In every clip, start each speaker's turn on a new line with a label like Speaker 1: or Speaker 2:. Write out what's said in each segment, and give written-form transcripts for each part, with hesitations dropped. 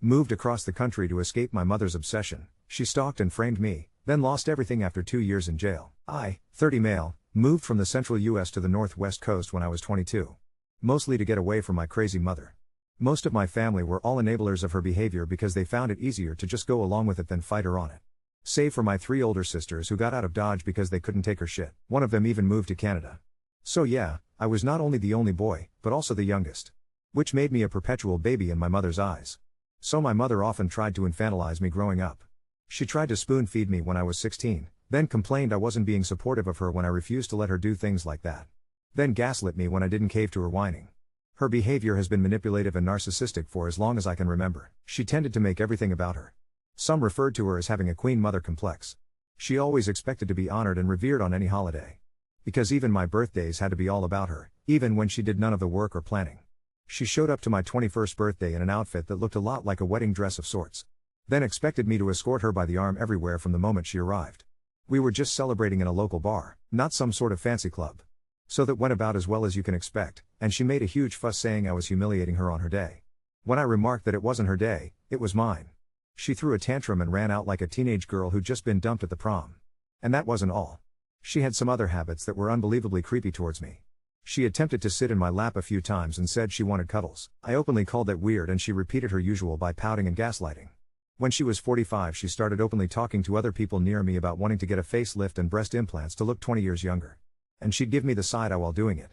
Speaker 1: Moved across the country to escape my mother's obsession. She stalked and framed me, then lost everything after 2 years in jail. I, 30 male, moved from the central US to the northwest coast when I was 22. Mostly to get away from my crazy mother. Most of my family were all enablers of her behavior because they found it easier to just go along with it than fight her on it. Save for my 3 older sisters who got out of Dodge because they couldn't take her shit. One of them even moved to Canada. So yeah, I was not only the only boy, but also the youngest. Which made me a perpetual baby in my mother's eyes. So my mother often tried to infantilize me growing up. She tried to spoon feed me when I was 16, then complained I wasn't being supportive of her when I refused to let her do things like that. Then gaslit me when I didn't cave to her whining. Her behavior has been manipulative and narcissistic for as long as I can remember. She tended to make everything about her. Some referred to her as having a queen mother complex. She always expected to be honored and revered on any holiday. Because even my birthdays had to be all about her, even when she did none of the work or planning. She showed up to my 21st birthday in an outfit that looked a lot like a wedding dress of sorts. Then expected me to escort her by the arm everywhere from the moment she arrived. We were just celebrating in a local bar, not some sort of fancy club. So that went about as well as you can expect, and she made a huge fuss saying I was humiliating her on her day. When I remarked that it wasn't her day, it was mine. She threw a tantrum and ran out like a teenage girl who'd just been dumped at the prom. And that wasn't all. She had some other habits that were unbelievably creepy towards me. She attempted to sit in my lap a few times and said she wanted cuddles. I openly called that weird and she repeated her usual by pouting and gaslighting. When she was 45 she started openly talking to other people near me about wanting to get a facelift and breast implants to look 20 years younger. And she'd give me the side eye while doing it.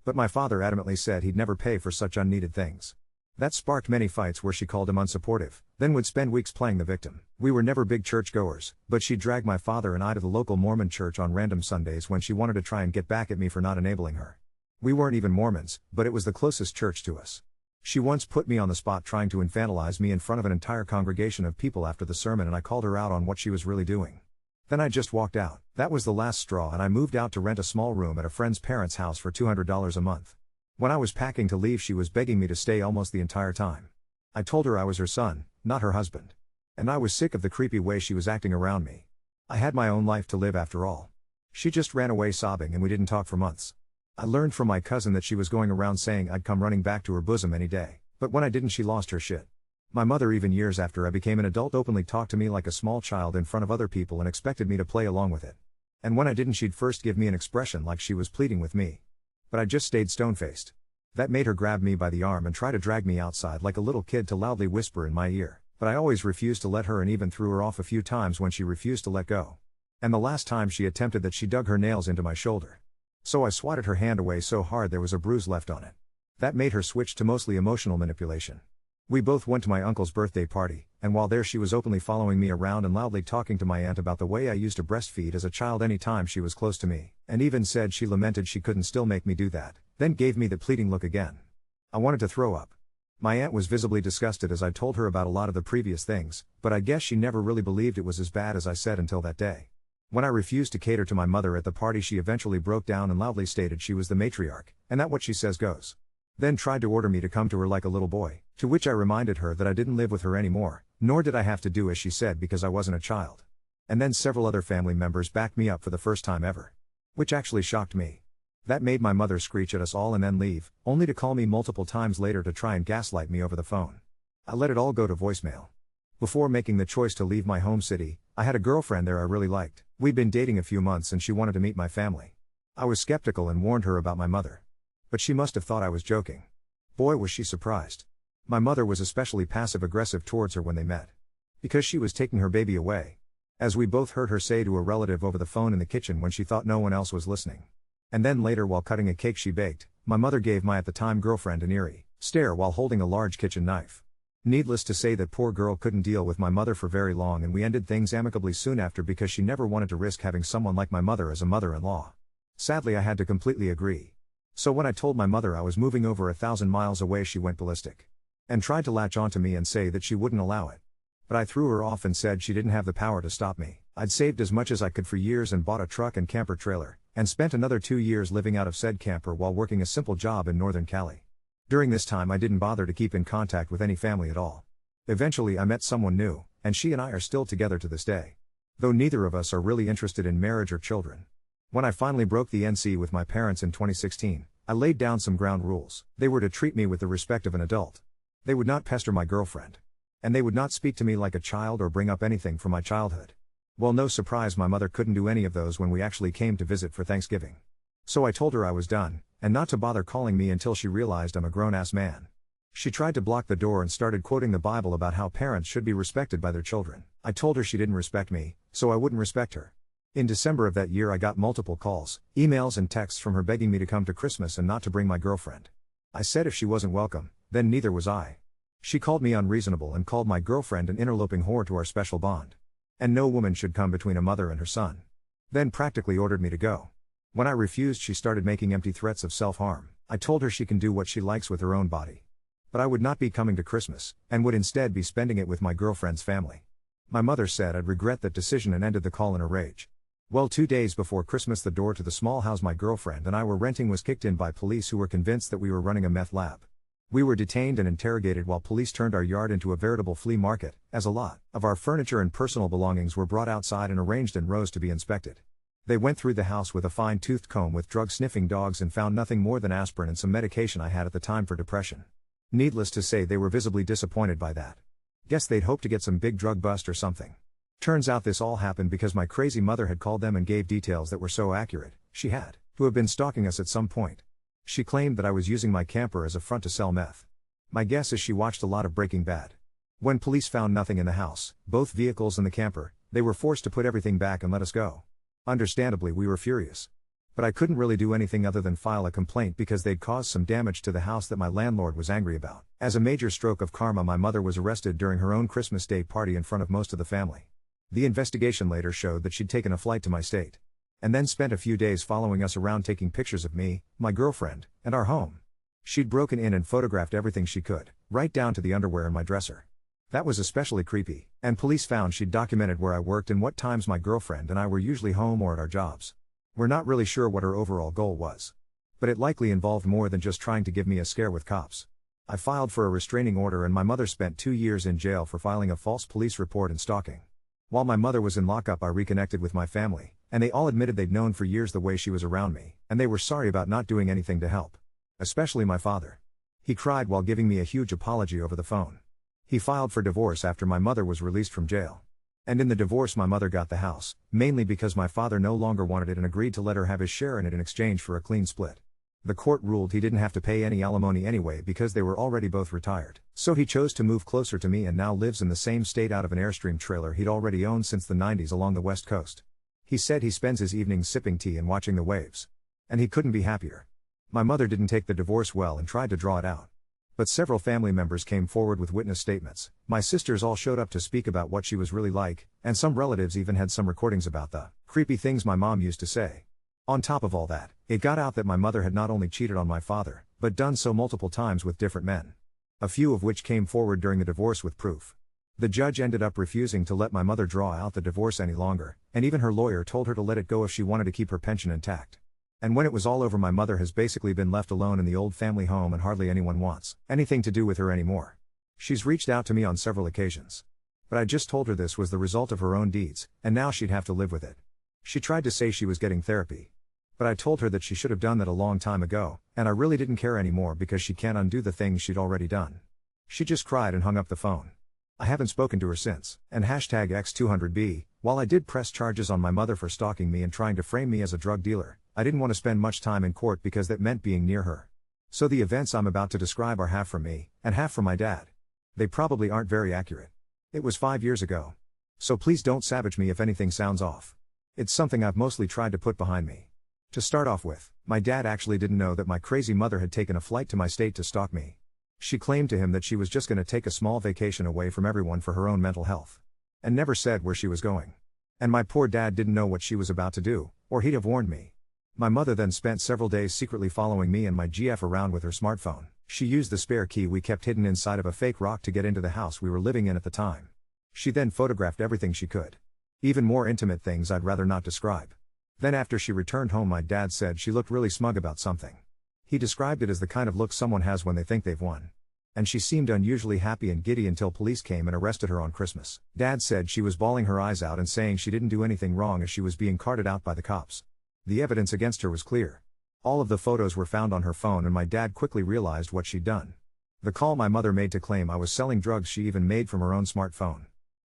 Speaker 1: But my father adamantly said he'd never pay for such unneeded things. That sparked many fights where she called him unsupportive, then would spend weeks playing the victim. We were never big churchgoers, but she'd drag my father and I to the local Mormon church on random Sundays when she wanted to try and get back at me for not enabling her. We weren't even Mormons, but it was the closest church to us. She once put me on the spot trying to infantilize me in front of an entire congregation of people after the sermon and I called her out on what she was really doing. Then I just walked out. That was the last straw and I moved out to rent a small room at a friend's parents' house for $200 a month. When I was packing to leave she was begging me to stay almost the entire time. I told her I was her son, not her husband. And I was sick of the creepy way she was acting around me. I had my own life to live after all. She just ran away sobbing and we didn't talk for months. I learned from my cousin that she was going around saying I'd come running back to her bosom any day, but when I didn't she lost her shit. My mother even years after I became an adult openly talked to me like a small child in front of other people and expected me to play along with it. And when I didn't she'd first give me an expression like she was pleading with me. But I just stayed stone-faced. That made her grab me by the arm and try to drag me outside like a little kid to loudly whisper in my ear, but I always refused to let her and even threw her off a few times when she refused to let go. And the last time she attempted that she dug her nails into my shoulder. So I swatted her hand away so hard there was a bruise left on it. That made her switch to mostly emotional manipulation. We both went to my uncle's birthday party, and while there she was openly following me around and loudly talking to my aunt about the way I used to breastfeed as a child any time she was close to me, and even said she lamented she couldn't still make me do that, then gave me the pleading look again. I wanted to throw up. My aunt was visibly disgusted as I told her about a lot of the previous things, but I guess she never really believed it was as bad as I said until that day. When I refused to cater to my mother at the party she eventually broke down and loudly stated she was the matriarch, and that what she says goes. Then tried to order me to come to her like a little boy, to which I reminded her that I didn't live with her anymore, nor did I have to do as she said because I wasn't a child. And then several other family members backed me up for the first time ever. Which actually shocked me. That made my mother screech at us all and then leave, only to call me multiple times later to try and gaslight me over the phone. I let it all go to voicemail. Before making the choice to leave my home city, I had a girlfriend there I really liked. We'd been dating a few months and she wanted to meet my family. I was skeptical and warned her about my mother. But she must have thought I was joking. Boy was she surprised. My mother was especially passive-aggressive towards her when they met. Because she was taking her baby away. As we both heard her say to a relative over the phone in the kitchen when she thought no one else was listening. And then later while cutting a cake she baked, my mother gave my at the time girlfriend an eerie stare while holding a large kitchen knife. Needless to say that poor girl couldn't deal with my mother for very long and we ended things amicably soon after because she never wanted to risk having someone like my mother as a mother-in-law. Sadly I had to completely agree. So when I told my mother I was moving over 1,000 miles away she went ballistic. And tried to latch onto me and say that she wouldn't allow it. But I threw her off and said she didn't have the power to stop me. I'd saved as much as I could for years and bought a truck and camper trailer, and spent another 2 years living out of said camper while working a simple job in Northern Cali. During this time I didn't bother to keep in contact with any family at all. Eventually I met someone new, and she and I are still together to this day. Though neither of us are really interested in marriage or children. When I finally broke the NC with my parents in 2016, I laid down some ground rules. They were to treat me with the respect of an adult. They would not pester my girlfriend. And they would not speak to me like a child or bring up anything from my childhood. Well, no surprise my mother couldn't do any of those when we actually came to visit for Thanksgiving. So I told her I was done, and not to bother calling me until she realized I'm a grown-ass man. She tried to block the door and started quoting the Bible about how parents should be respected by their children. I told her she didn't respect me, so I wouldn't respect her. In December of that year I got multiple calls, emails and texts from her begging me to come to Christmas and not to bring my girlfriend. I said if she wasn't welcome, then neither was I. She called me unreasonable and called my girlfriend an interloping whore to our special bond. And no woman should come between a mother and her son. Then practically ordered me to go. When I refused, she started making empty threats of self-harm. I told her she can do what she likes with her own body. But I would not be coming to Christmas, and would instead be spending it with my girlfriend's family. My mother said I'd regret that decision and ended the call in a rage. Well, 2 days before Christmas the door to the small house my girlfriend and I were renting was kicked in by police who were convinced that we were running a meth lab. We were detained and interrogated while police turned our yard into a veritable flea market, as a lot of our furniture and personal belongings were brought outside and arranged in rows to be inspected. They went through the house with a fine-toothed comb with drug-sniffing dogs and found nothing more than aspirin and some medication I had at the time for depression. Needless to say, they were visibly disappointed by that. Guess they'd hoped to get some big drug bust or something. Turns out this all happened because my crazy mother had called them and gave details that were so accurate, she had to have been stalking us at some point. She claimed that I was using my camper as a front to sell meth. My guess is she watched a lot of Breaking Bad. When police found nothing in the house, both vehicles and the camper, they were forced to put everything back and let us go. Understandably, we were furious. But I couldn't really do anything other than file a complaint because they'd caused some damage to the house that my landlord was angry about. As a major stroke of karma, my mother was arrested during her own Christmas Day party in front of most of the family. The investigation later showed that she'd taken a flight to my state. And then spent a few days following us around taking pictures of me, my girlfriend, and our home. She'd broken in and photographed everything she could, right down to the underwear in my dresser. That was especially creepy, and police found she'd documented where I worked and what times my girlfriend and I were usually home or at our jobs. We're not really sure what her overall goal was. But it likely involved more than just trying to give me a scare with cops. I filed for a restraining order and my mother spent 2 years in jail for filing a false police report and stalking. While my mother was in lockup, I reconnected with my family, and they all admitted they'd known for years the way she was around me, and they were sorry about not doing anything to help. Especially my father. He cried while giving me a huge apology over the phone. He filed for divorce after my mother was released from jail. And in the divorce my mother got the house, mainly because my father no longer wanted it and agreed to let her have his share in it in exchange for a clean split. The court ruled he didn't have to pay any alimony anyway because they were already both retired. So he chose to move closer to me and now lives in the same state out of an Airstream trailer he'd already owned since the 90s along the west coast. He said he spends his evenings sipping tea and watching the waves. And he couldn't be happier. My mother didn't take the divorce well and tried to draw it out. But several family members came forward with witness statements. My sisters all showed up to speak about what she was really like, and some relatives even had some recordings about the creepy things my mom used to say. On top of all that, it got out that my mother had not only cheated on my father, but done so multiple times with different men. A few of which came forward during the divorce with proof. The judge ended up refusing to let my mother draw out the divorce any longer, and even her lawyer told her to let it go if she wanted to keep her pension intact. And when it was all over, my mother has basically been left alone in the old family home and hardly anyone wants anything to do with her anymore. She's reached out to me on several occasions. But I just told her this was the result of her own deeds, and now she'd have to live with it. She tried to say she was getting therapy. But I told her that she should have done that a long time ago, and I really didn't care anymore because she can't undo the things she'd already done. She just cried and hung up the phone. I haven't spoken to her since, and #X200B, while I did press charges on my mother for stalking me and trying to frame me as a drug dealer, I didn't want to spend much time in court because that meant being near her. So the events I'm about to describe are half from me, and half from my dad. They probably aren't very accurate. It was 5 years ago. So please don't savage me if anything sounds off. It's something I've mostly tried to put behind me. To start off with, my dad actually didn't know that my crazy mother had taken a flight to my state to stalk me. She claimed to him that she was just going to take a small vacation away from everyone for her own mental health. And never said where she was going. And my poor dad didn't know what she was about to do, or he'd have warned me. My mother then spent several days secretly following me and my GF around with her smartphone. She used the spare key we kept hidden inside of a fake rock to get into the house we were living in at the time. She then photographed everything she could. Even more intimate things I'd rather not describe. Then after she returned home, my dad said she looked really smug about something. He described it as the kind of look someone has when they think they've won. And she seemed unusually happy and giddy until police came and arrested her on Christmas. Dad said she was bawling her eyes out and saying she didn't do anything wrong as she was being carted out by the cops. The evidence against her was clear. All of the photos were found on her phone and my dad quickly realized what she'd done. The call my mother made to claim I was selling drugs she even made from her own smartphone.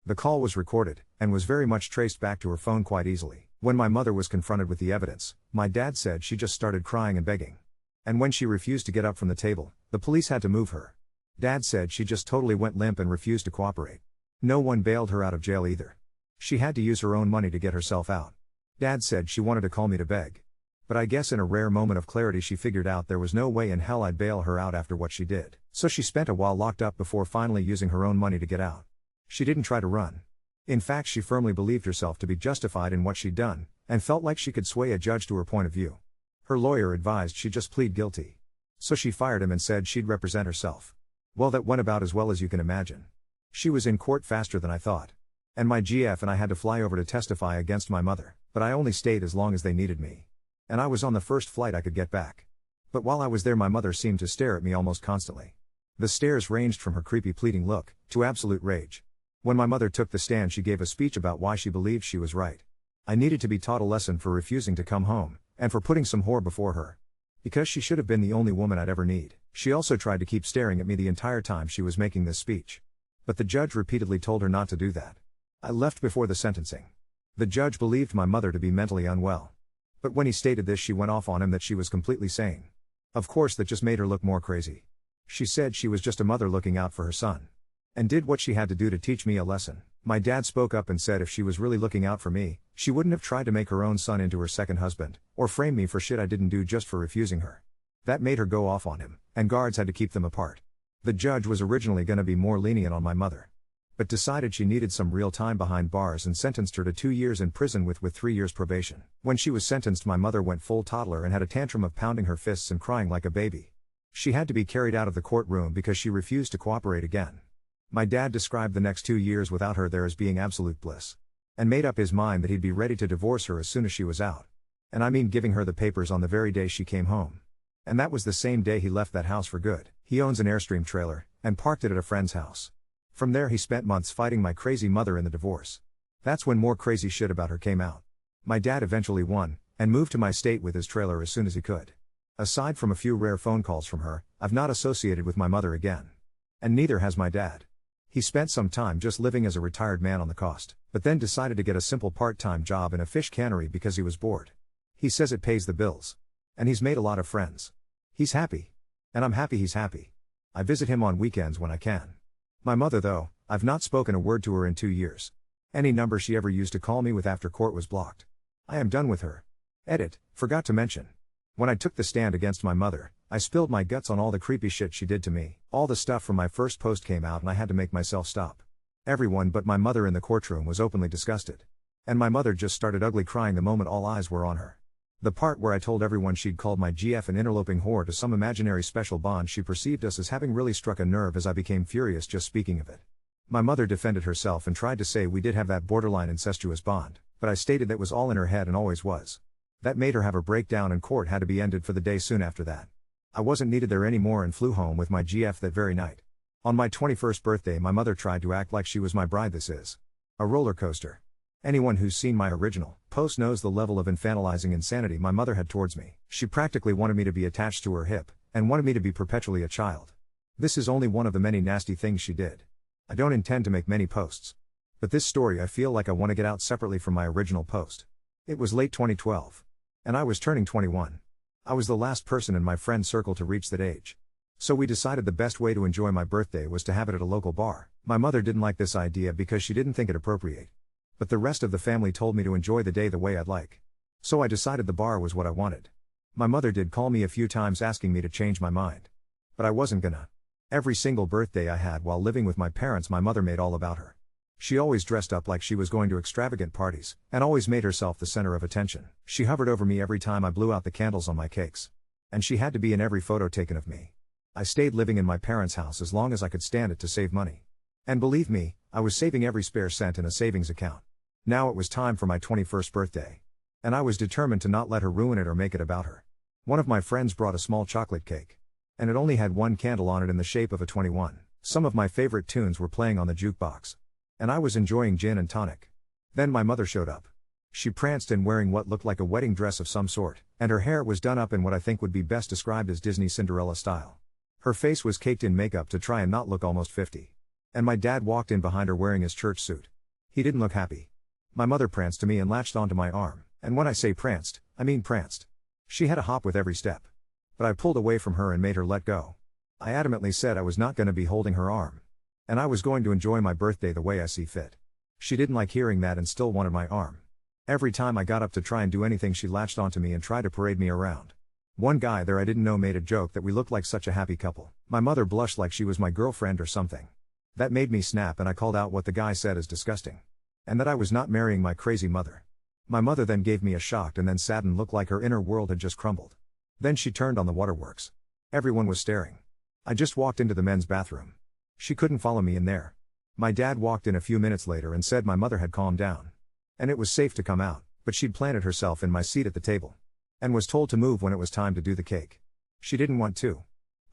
Speaker 1: The call was recorded, and was very much traced back to her phone quite easily. When my mother was confronted with the evidence, my dad said she just started crying and begging. And when she refused to get up from the table, the police had to move her. Dad said she just totally went limp and refused to cooperate. No one bailed her out of jail either. She had to use her own money to get herself out. Dad said she wanted to call me to beg. But I guess in a rare moment of clarity she figured out there was no way in hell I'd bail her out after what she did. So she spent a while locked up before finally using her own money to get out. She didn't try to run. In fact, she firmly believed herself to be justified in what she'd done, and felt like she could sway a judge to her point of view. Her lawyer advised she just plead guilty. So she fired him and said she'd represent herself. Well, that went about as well as you can imagine. She was in court faster than I thought. And my GF and I had to fly over to testify against my mother, but I only stayed as long as they needed me. And I was on the first flight I could get back. But while I was there, my mother seemed to stare at me almost constantly. The stares ranged from her creepy pleading look, to absolute rage. When my mother took the stand, she gave a speech about why she believed she was right. I needed to be taught a lesson for refusing to come home, and for putting some whore before her. Because she should have been the only woman I'd ever need. She also tried to keep staring at me the entire time she was making this speech. But the judge repeatedly told her not to do that. I left before the sentencing. The judge believed my mother to be mentally unwell. But when he stated this, she went off on him that she was completely sane. Of course, that just made her look more crazy. She said she was just a mother looking out for her son. And did what she had to do to teach me a lesson. My dad spoke up and said if she was really looking out for me, she wouldn't have tried to make her own son into her second husband, or frame me for shit I didn't do just for refusing her. That made her go off on him, and guards had to keep them apart. The judge was originally going to be more lenient on my mother, but decided she needed some real time behind bars and sentenced her to 2 years in prison with 3 years probation. When she was sentenced, my mother went full toddler and had a tantrum of pounding her fists and crying like a baby. She had to be carried out of the courtroom because she refused to cooperate again. My dad described the next 2 years without her there as being absolute bliss. And made up his mind that he'd be ready to divorce her as soon as she was out. And I mean giving her the papers on the very day she came home. And that was the same day he left that house for good. He owns an Airstream trailer, and parked it at a friend's house. From there he spent months fighting my crazy mother in the divorce. That's when more crazy shit about her came out. My dad eventually won, and moved to my state with his trailer as soon as he could. Aside from a few rare phone calls from her, I've not associated with my mother again. And neither has my dad. He spent some time just living as a retired man on the coast, but then decided to get a simple part-time job in a fish cannery because he was bored. He says it pays the bills. And he's made a lot of friends. He's happy. And I'm happy he's happy. I visit him on weekends when I can. My mother, though, I've not spoken a word to her in 2 years. Any number she ever used to call me with after court was blocked. I am done with her. Edit, forgot to mention. When I took the stand against my mother, I spilled my guts on all the creepy shit she did to me. All the stuff from my first post came out and I had to make myself stop. Everyone but my mother in the courtroom was openly disgusted. And my mother just started ugly crying the moment all eyes were on her. The part where I told everyone she'd called my GF an interloping whore to some imaginary special bond she perceived us as having really struck a nerve as I became furious just speaking of it. My mother defended herself and tried to say we did have that borderline incestuous bond, but I stated that was all in her head and always was. That made her have a breakdown and court had to be ended for the day soon after that. I wasn't needed there anymore and flew home with my GF that very night. On my 21st birthday my mother tried to act like she was my bride. This is a roller coaster. Anyone who's seen my original post knows the level of infantilizing insanity my mother had towards me. She practically wanted me to be attached to her hip, and wanted me to be perpetually a child. This is only one of the many nasty things she did. I don't intend to make many posts. But this story I feel like I want to get out separately from my original post. It was late 2012. And I was turning 21. I was the last person in my friend circle to reach that age. So we decided the best way to enjoy my birthday was to have it at a local bar. My mother didn't like this idea because she didn't think it appropriate. But the rest of the family told me to enjoy the day the way I'd like. So I decided the bar was what I wanted. My mother did call me a few times asking me to change my mind. But I wasn't gonna. Every single birthday I had while living with my parents my mother made all about her. She always dressed up like she was going to extravagant parties, and always made herself the center of attention. She hovered over me every time I blew out the candles on my cakes. And she had to be in every photo taken of me. I stayed living in my parents' house as long as I could stand it to save money. And believe me, I was saving every spare cent in a savings account. Now it was time for my 21st birthday. And I was determined to not let her ruin it or make it about her. One of my friends brought a small chocolate cake. And it only had one candle on it in the shape of a 21. Some of my favorite tunes were playing on the jukebox. And I was enjoying gin and tonic. Then my mother showed up. She pranced in wearing what looked like a wedding dress of some sort, and her hair was done up in what I think would be best described as Disney Cinderella style. Her face was caked in makeup to try and not look almost 50. And my dad walked in behind her wearing his church suit. He didn't look happy. My mother pranced to me and latched onto my arm, and when I say pranced, I mean pranced. She had a hop with every step. But I pulled away from her and made her let go. I adamantly said I was not going to be holding her arm. And I was going to enjoy my birthday the way I see fit. She didn't like hearing that and still wanted my arm. Every time I got up to try and do anything, she latched onto me and tried to parade me around. One guy there I didn't know made a joke that we looked like such a happy couple. My mother blushed like she was my girlfriend or something. That made me snap, and I called out what the guy said as disgusting. And that I was not marrying my crazy mother. My mother then gave me a shocked and then saddened look like her inner world had just crumbled. Then she turned on the waterworks. Everyone was staring. I just walked into the men's bathroom. She couldn't follow me in there. My dad walked in a few minutes later and said my mother had calmed down. And it was safe to come out, but she'd planted herself in my seat at the table. And was told to move when it was time to do the cake. She didn't want to.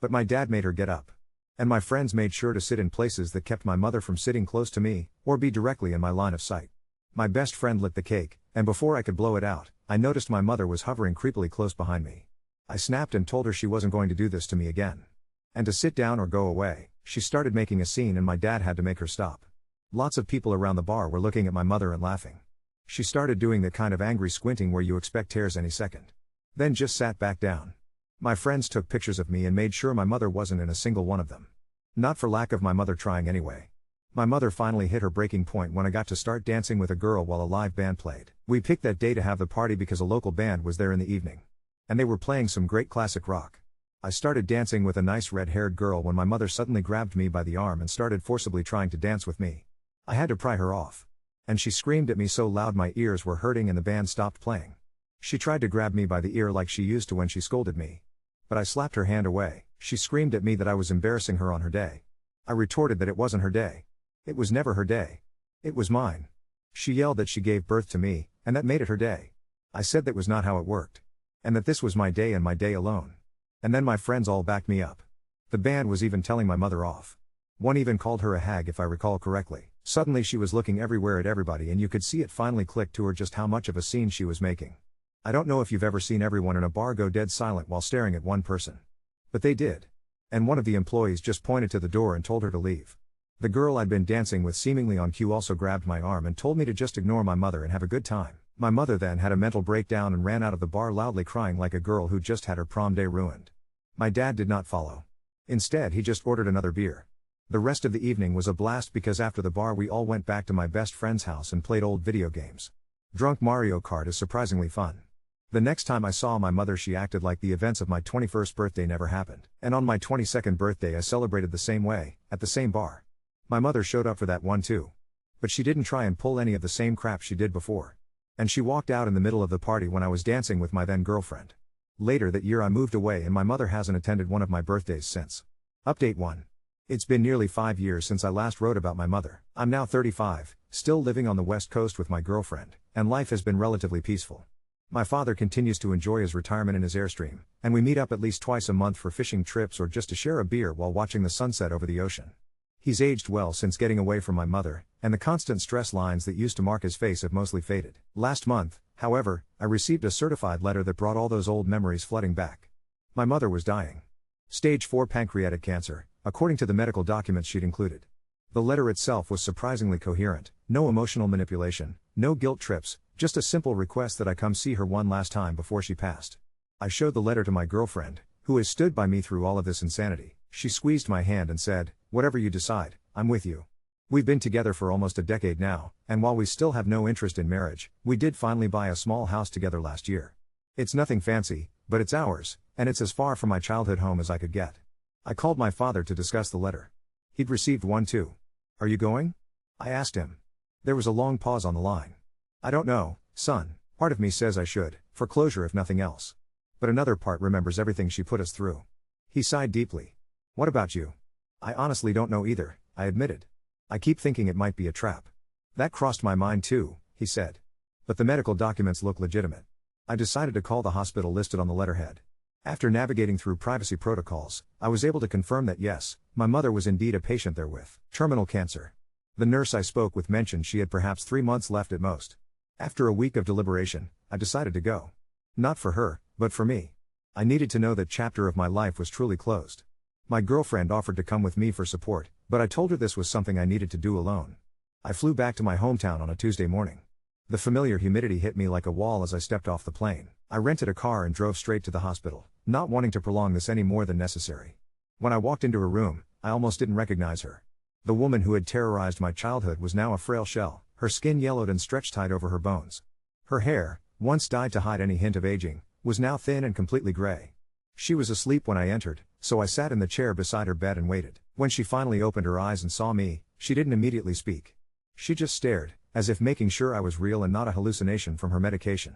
Speaker 1: But my dad made her get up. And my friends made sure to sit in places that kept my mother from sitting close to me, or be directly in my line of sight. My best friend lit the cake, and before I could blow it out, I noticed my mother was hovering creepily close behind me. I snapped and told her she wasn't going to do this to me again. And to sit down or go away. She started making a scene and my dad had to make her stop. Lots of people around the bar were looking at my mother and laughing. She started doing that kind of angry squinting where you expect tears any second. Then just sat back down. My friends took pictures of me and made sure my mother wasn't in a single one of them. Not for lack of my mother trying anyway. My mother finally hit her breaking point when I got to start dancing with a girl while a live band played. We picked that day to have the party because a local band was there in the evening. And they were playing some great classic rock. I started dancing with a nice red-haired girl when my mother suddenly grabbed me by the arm and started forcibly trying to dance with me. I had to pry her off. And she screamed at me so loud my ears were hurting and the band stopped playing. She tried to grab me by the ear like she used to when she scolded me. But I slapped her hand away. She screamed at me that I was embarrassing her on her day. I retorted that it wasn't her day. It was never her day. It was mine. She yelled that she gave birth to me, and that made it her day. I said that was not how it worked. And that this was my day and my day alone. And then my friends all backed me up. The band was even telling my mother off. One even called her a hag if I recall correctly. Suddenly she was looking everywhere at everybody and you could see it finally clicked to her just how much of a scene she was making. I don't know if you've ever seen everyone in a bar go dead silent while staring at one person. But they did. And one of the employees just pointed to the door and told her to leave. The girl I'd been dancing with seemingly on cue also grabbed my arm and told me to just ignore my mother and have a good time. My mother then had a mental breakdown and ran out of the bar loudly crying like a girl who just had her prom day ruined. My dad did not follow. Instead he just ordered another beer. The rest of the evening was a blast because after the bar we all went back to my best friend's house and played old video games. Drunk Mario Kart is surprisingly fun. The next time I saw my mother she acted like the events of my 21st birthday never happened. And on my 22nd birthday I celebrated the same way, at the same bar. My mother showed up for that one too. But she didn't try and pull any of the same crap she did before. And she walked out in the middle of the party when I was dancing with my then girlfriend. Later that year I moved away and my mother hasn't attended one of my birthdays since. Update 1. It's been nearly 5 years since I last wrote about my mother. I'm now 35, still living on the West Coast with my girlfriend, and life has been relatively peaceful. My father continues to enjoy his retirement in his Airstream, and we meet up at least twice a month for fishing trips or just to share a beer while watching the sunset over the ocean. He's aged well since getting away from my mother, and the constant stress lines that used to mark his face have mostly faded. Last month, however, I received a certified letter that brought all those old memories flooding back. My mother was dying. Stage 4 pancreatic cancer, according to the medical documents she'd included. The letter itself was surprisingly coherent, no emotional manipulation, no guilt trips, just a simple request that I come see her one last time before she passed. I showed the letter to my girlfriend, who has stood by me through all of this insanity. She squeezed my hand and said, "Whatever you decide, I'm with you." We've been together for almost a decade now, and while we still have no interest in marriage, we did finally buy a small house together last year. It's nothing fancy, but it's ours, and it's as far from my childhood home as I could get. I called my father to discuss the letter. He'd received one too. "Are you going?" I asked him. There was a long pause on the line. "I don't know, son. Part of me says I should, for closure if nothing else. But another part remembers everything she put us through." He sighed deeply. "What about you?" "I honestly don't know either," I admitted. "I keep thinking it might be a trap." "That crossed my mind too," he said. "But the medical documents look legitimate." I decided to call the hospital listed on the letterhead. After navigating through privacy protocols, I was able to confirm that yes, my mother was indeed a patient there with terminal cancer. The nurse I spoke with mentioned she had perhaps 3 months left at most. After a week of deliberation, I decided to go. Not for her, but for me. I needed to know that chapter of my life was truly closed. My girlfriend offered to come with me for support, but I told her this was something I needed to do alone. I flew back to my hometown on a Tuesday morning. The familiar humidity hit me like a wall as I stepped off the plane. I rented a car and drove straight to the hospital, not wanting to prolong this any more than necessary. When I walked into her room, I almost didn't recognize her. The woman who had terrorized my childhood was now a frail shell, her skin yellowed and stretched tight over her bones. Her hair, once dyed to hide any hint of aging, was now thin and completely gray. She was asleep when I entered, so I sat in the chair beside her bed and waited. When she finally opened her eyes and saw me, she didn't immediately speak. She just stared, as if making sure I was real and not a hallucination from her medication.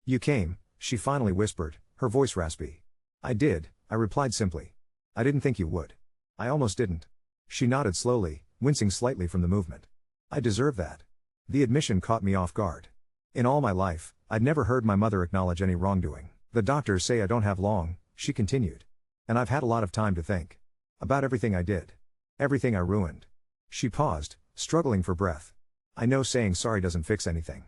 Speaker 1: "You came," she finally whispered, her voice raspy. "I did," I replied simply. "I didn't think you would." "I almost didn't." She nodded slowly, wincing slightly from the movement. "I deserve that." The admission caught me off guard. In all my life, I'd never heard my mother acknowledge any wrongdoing. "The doctors say I don't have long," she continued. "And I've had a lot of time to think. About everything I did. Everything I ruined." She paused, struggling for breath. "I know saying sorry doesn't fix anything.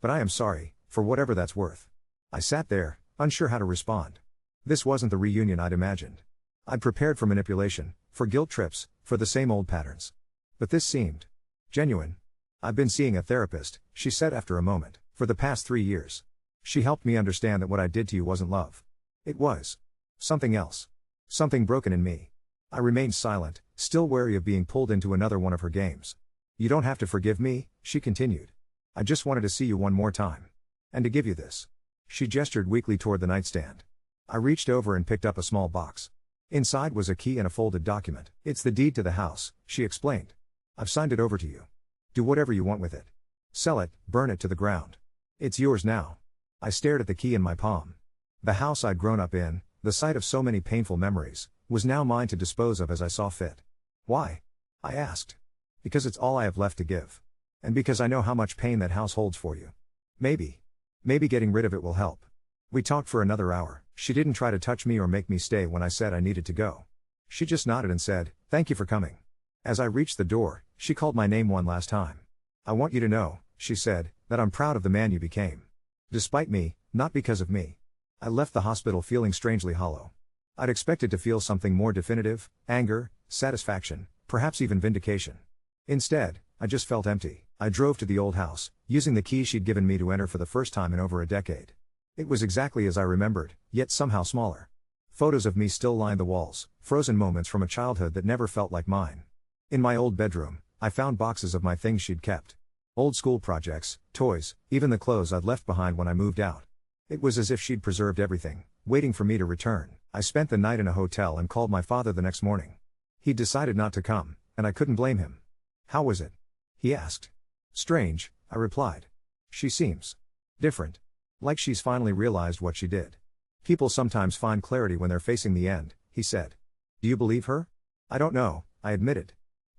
Speaker 1: But I am sorry, for whatever that's worth." I sat there, unsure how to respond. This wasn't the reunion I'd imagined. I'd prepared for manipulation, for guilt trips, for the same old patterns. But this seemed genuine. "I've been seeing a therapist," she said after a moment, "for the past 3 years. She helped me understand that what I did to you wasn't love. It was something else. Something broken in me." I remained silent, still wary of being pulled into another one of her games. "You don't have to forgive me," she continued. "I just wanted to see you one more time. And to give you this." She gestured weakly toward the nightstand. I reached over and picked up a small box. Inside was a key and a folded document. "It's the deed to the house," she explained. "I've signed it over to you. Do whatever you want with it. Sell it, burn it to the ground. It's yours now." I stared at the key in my palm. The house I'd grown up in, the site of so many painful memories, was now mine to dispose of as I saw fit. "Why?" I asked. "Because it's all I have left to give. And because I know how much pain that house holds for you. Maybe getting rid of it will help." We talked for another hour. She didn't try to touch me or make me stay when I said I needed to go. She just nodded and said, "Thank you for coming." As I reached the door, she called my name one last time. "I want you to know," she said, "that I'm proud of the man you became. Despite me, not because of me." I left the hospital feeling strangely hollow. I'd expected to feel something more definitive, anger, satisfaction, perhaps even vindication. Instead, I just felt empty. I drove to the old house, using the key she'd given me to enter for the first time in over a decade. It was exactly as I remembered, yet somehow smaller. Photos of me still lined the walls, frozen moments from a childhood that never felt like mine. In my old bedroom, I found boxes of my things she'd kept. Old school projects, toys, even the clothes I'd left behind when I moved out. It was as if she'd preserved everything, waiting for me to return. I spent the night in a hotel and called my father the next morning. He'd decided not to come, and I couldn't blame him. "How was it?" he asked. "Strange," I replied. "She seems different. Like she's finally realized what she did." "People sometimes find clarity when they're facing the end," he said. "Do you believe her?" "I don't know," I admitted.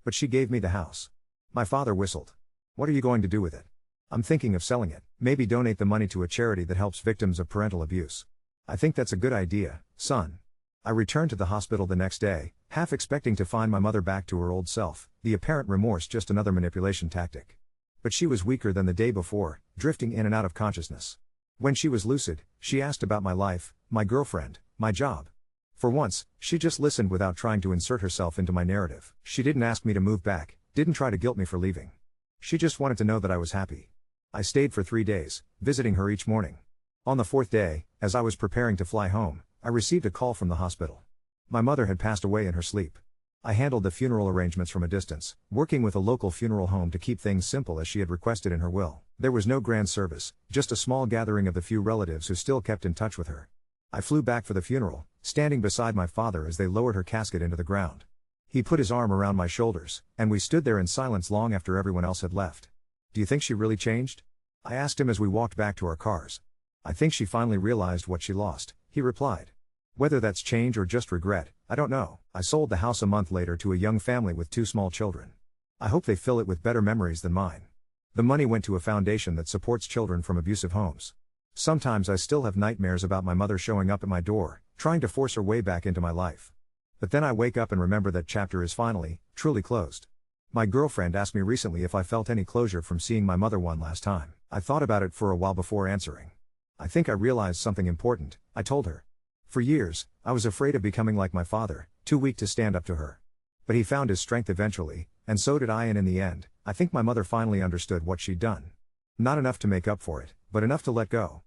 Speaker 1: "But she gave me the house." My father whistled. "What are you going to do with it?" "I'm thinking of selling it, maybe donate the money to a charity that helps victims of parental abuse." "I think that's a good idea, son." I returned to the hospital the next day, half expecting to find my mother back to her old self, the apparent remorse just another manipulation tactic. But she was weaker than the day before, drifting in and out of consciousness. When she was lucid, she asked about my life, my girlfriend, my job. For once, she just listened without trying to insert herself into my narrative. She didn't ask me to move back, didn't try to guilt me for leaving. She just wanted to know that I was happy. I stayed for 3 days, visiting her each morning. On the 4th day, as I was preparing to fly home, I received a call from the hospital. My mother had passed away in her sleep. I handled the funeral arrangements from a distance, working with a local funeral home to keep things simple as she had requested in her will. There was no grand service, just a small gathering of the few relatives who still kept in touch with her. I flew back for the funeral, standing beside my father as they lowered her casket into the ground. He put his arm around my shoulders, and we stood there in silence long after everyone else had left. "Do you think she really changed?" I asked him as we walked back to our cars. "I think she finally realized what she lost," he replied. "Whether that's change or just regret, I don't know." I sold the house a month later to a young family with 2 small children. I hope they fill it with better memories than mine. The money went to a foundation that supports children from abusive homes. Sometimes I still have nightmares about my mother showing up at my door, trying to force her way back into my life. But then I wake up and remember that chapter is finally, truly closed. My girlfriend asked me recently if I felt any closure from seeing my mother one last time. I thought about it for a while before answering. "I think I realized something important," I told her. "For years, I was afraid of becoming like my father, too weak to stand up to her. But he found his strength eventually, and so did I, and in the end, I think my mother finally understood what she'd done. Not enough to make up for it, but enough to let go.